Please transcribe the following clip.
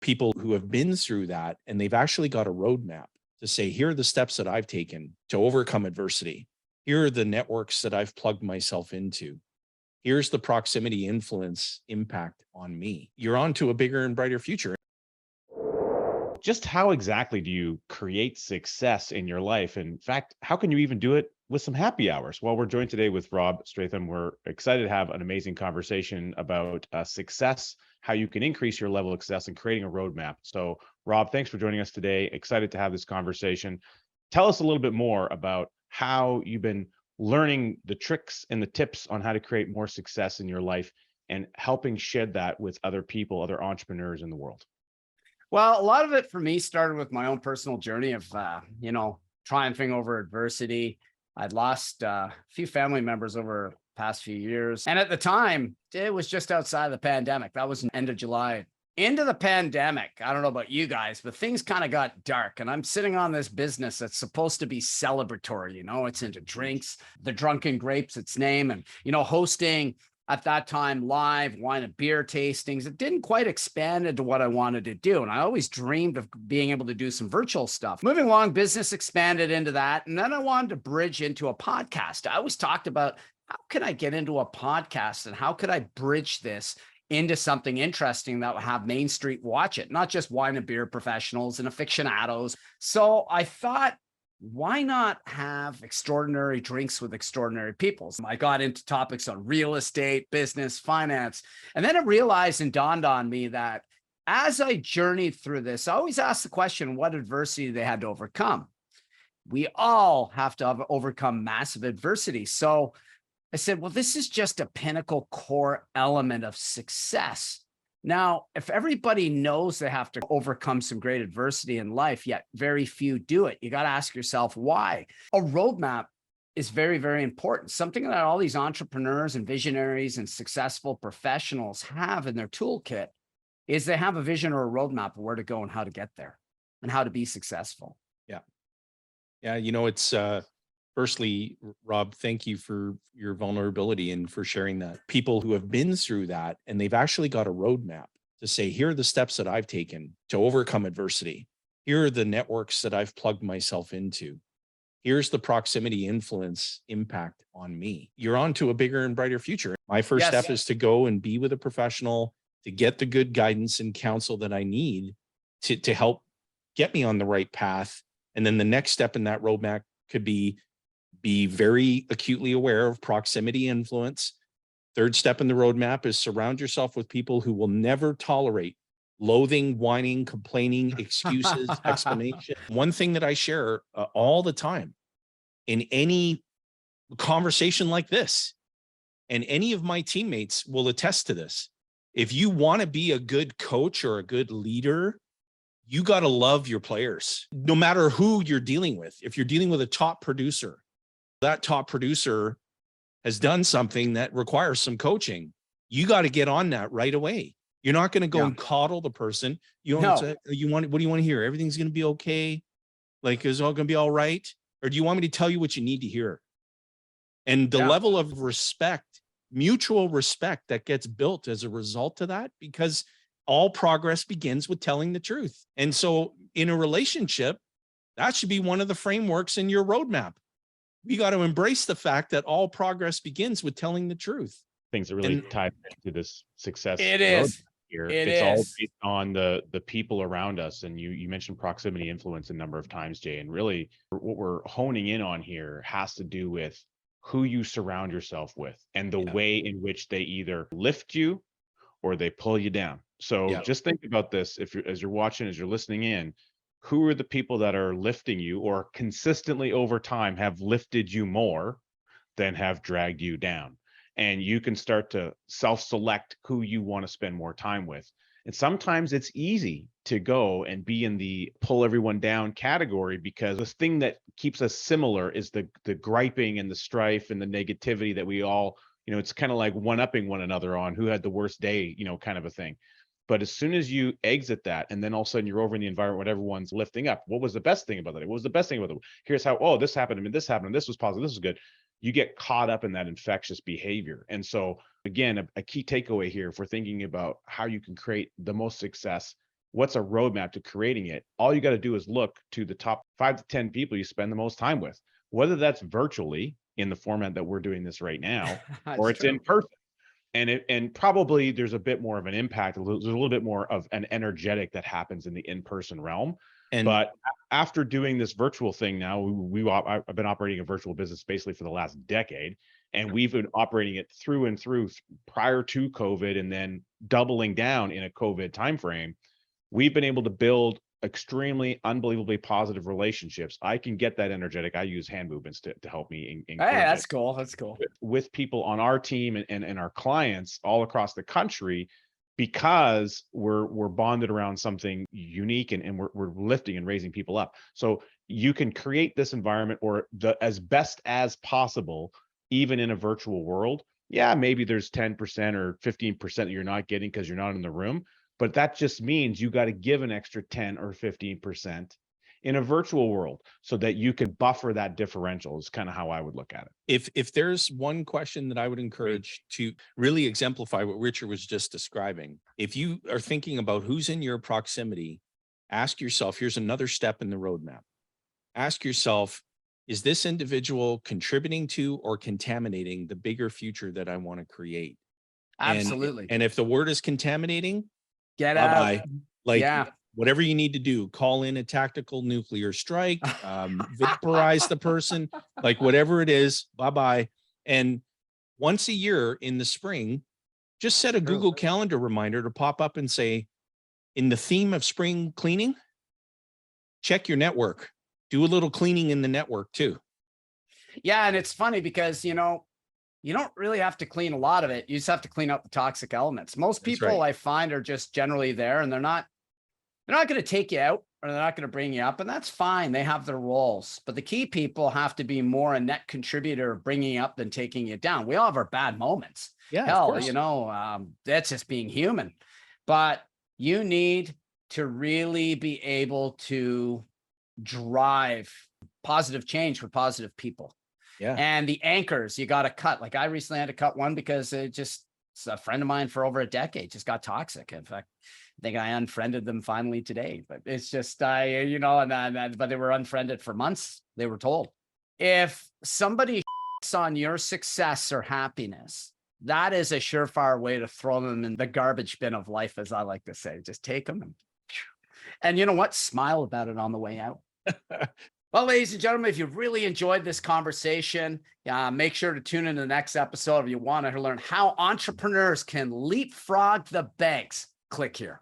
people who have been through that and they've actually got a roadmap to say, here are the steps that I've taken to overcome adversity. Here are the networks that I've plugged myself into. Here's the proximity influence impact on me. You're on to a bigger and brighter future. Just how exactly do you create success in your life? In fact, how can you even do it with some happy hours? Well, we're joined today with Rob Stratham. We're excited to have an amazing conversation about success, how you can increase your level of success, and creating a roadmap. So, Rob, thanks for joining us today. Excited to have this conversation. Tell us a little bit more about how you've been learning the tricks and the tips on how to create more success in your life and helping shed that with other people, other entrepreneurs in the world. Well, a lot of it for me started with my own personal journey of, triumphing over adversity. I'd lost a few family members over the past few years. And at the time, it was just outside of the pandemic. That was the end of July. Into the pandemic, I don't know about you guys, but things kind of got dark. And I'm sitting on this business that's supposed to be celebratory. It's into drinks, the Drunken Grapes, its name, and, hosting at that time live wine and beer tastings. It didn't quite expand into what I wanted to do. And I always dreamed of being able to do some virtual stuff. Moving along, business expanded into that. And then I wanted to bridge into a podcast. I always talked about how can I get into a podcast and how could I bridge this into something interesting that would have Main Street watch it, not just wine and beer professionals and aficionados. So I thought, why not have extraordinary drinks with extraordinary people? So I got into topics on real estate, business, finance. And then it realized and dawned on me that as I journeyed through this, I always asked the question, what adversity they had to overcome. We all have to overcome massive adversity. So I said, well, this is just a pinnacle core element of success. Now, if everybody knows they have to overcome some great adversity in life, yet very few do it, you got to ask yourself why. A roadmap is very, very important. Something that all these entrepreneurs and visionaries and successful professionals have in their toolkit is they have a vision or a roadmap of where to go and how to get there and how to be successful. Yeah. Yeah. It's firstly, Rob, thank you for your vulnerability and for sharing that. People who have been through that and they've actually got a roadmap to say, here are the steps that I've taken to overcome adversity. Here are the networks that I've plugged myself into. Here's the proximity influence impact on me. You're on to a bigger and brighter future. My first step is to go and be with a professional to get the good guidance and counsel that I need to help get me on the right path. And then the next step in that roadmap could be very acutely aware of proximity influence. Third step in the roadmap is surround yourself with people who will never tolerate loathing, whining, complaining, excuses, explanation. One thing that I share all the time in any conversation like this, and any of my teammates will attest to this. If you want to be a good coach or a good leader, you got to love your players, no matter who you're dealing with. If you're dealing with a top producer, that top producer has done something that requires some coaching. You got to get on that right away. You're not going to go and coddle the person. You want to, what do you want to hear? Everything's going to be okay. Like, is all going to be all right? Or do you want me to tell you what you need to hear? And the level of respect, mutual respect that gets built as a result of that, because all progress begins with telling the truth. And so in a relationship, that should be one of the frameworks in your roadmap. We got to embrace the fact that all progress begins with telling the truth. Things that really tied into this success. It is. Here. It's all based on the people around us. And you mentioned proximity influence a number of times, Jay. And really what we're honing in on here has to do with who you surround yourself with and the way in which they either lift you or they pull you down. So just think about this. As you're watching, as you're listening in, who are the people that are lifting you or consistently over time have lifted you more than have dragged you down? And you can start to self-select who you want to spend more time with. And sometimes it's easy to go and be in the pull everyone down category, because the thing that keeps us similar is the griping and the strife and the negativity that we all, it's kind of like one-upping one another on who had the worst day, kind of a thing. But as soon as you exit that, and then all of a sudden you're over in the environment where everyone's lifting up, what was the best thing about it? What was the best thing about it? Here's how, this happened, this happened, and this was positive, this was good. You get caught up in that infectious behavior. And so again, a key takeaway here, if we're thinking about how you can create the most success, what's a roadmap to creating it? All you got to do is look to the top 5 to 10 people you spend the most time with, whether that's virtually in the format that we're doing this right now, or it's in person. And probably there's a bit more of an impact. There's a little bit more of an energetic that happens in the in-person realm. But after doing this virtual thing now, I've been operating a virtual business basically for the last decade, and we've been operating it through and through prior to COVID, and then doubling down in a COVID timeframe. We've been able to build extremely unbelievably positive relationships. I can get that energetic. I use hand movements to help me. Hey, that's cool. That's cool. With people on our team and our clients all across the country, because we're bonded around something unique, and we're lifting and raising people up. So you can create this environment, or as best as possible, even in a virtual world. Yeah, maybe there's 10% or 15% that you're not getting because you're not in the room. But that just means you got to give an extra 10 or 15% in a virtual world so that you can buffer that differential, is kind of how I would look at it. If there's one question that I would encourage to really exemplify what Richard was just describing, if you are thinking about who's in your proximity, ask yourself, here's another step in the roadmap. Ask yourself, is this individual contributing to or contaminating the bigger future that I want to create? Absolutely. And if the word is contaminating, get out. Whatever you need to do, call in a tactical nuclear strike, vaporize the person, like whatever it is, bye-bye. And once a year in the spring, just set a Google Calendar reminder to pop up and say, in the theme of spring cleaning, check your network. Do a little cleaning in the network too. Yeah, and it's funny because, you don't really have to clean a lot of it. You just have to clean up the toxic elements. Most people I find are just generally there, and they're not going to take you out, or they're not going to bring you up, and that's fine. They have their roles. But the key people have to be more a net contributor of bringing you up than taking you down. We all have our bad moments. Yeah, hell, that's just being human. But you need to really be able to drive positive change with positive people. Yeah. And the anchors you got to cut. Like I recently had to cut one because it's a friend of mine for over a decade just got toxic. In fact, I think I unfriended them finally today, but it's just, but they were unfriended for months. They were told, if somebody on your success or happiness, that is a surefire way to throw them in the garbage bin of life, as I like to say. Just take them and you know what? Smile about it on the way out. Well, ladies and gentlemen, if you've really enjoyed this conversation, make sure to tune in to the next episode if you want to learn how entrepreneurs can leapfrog the banks. Click here.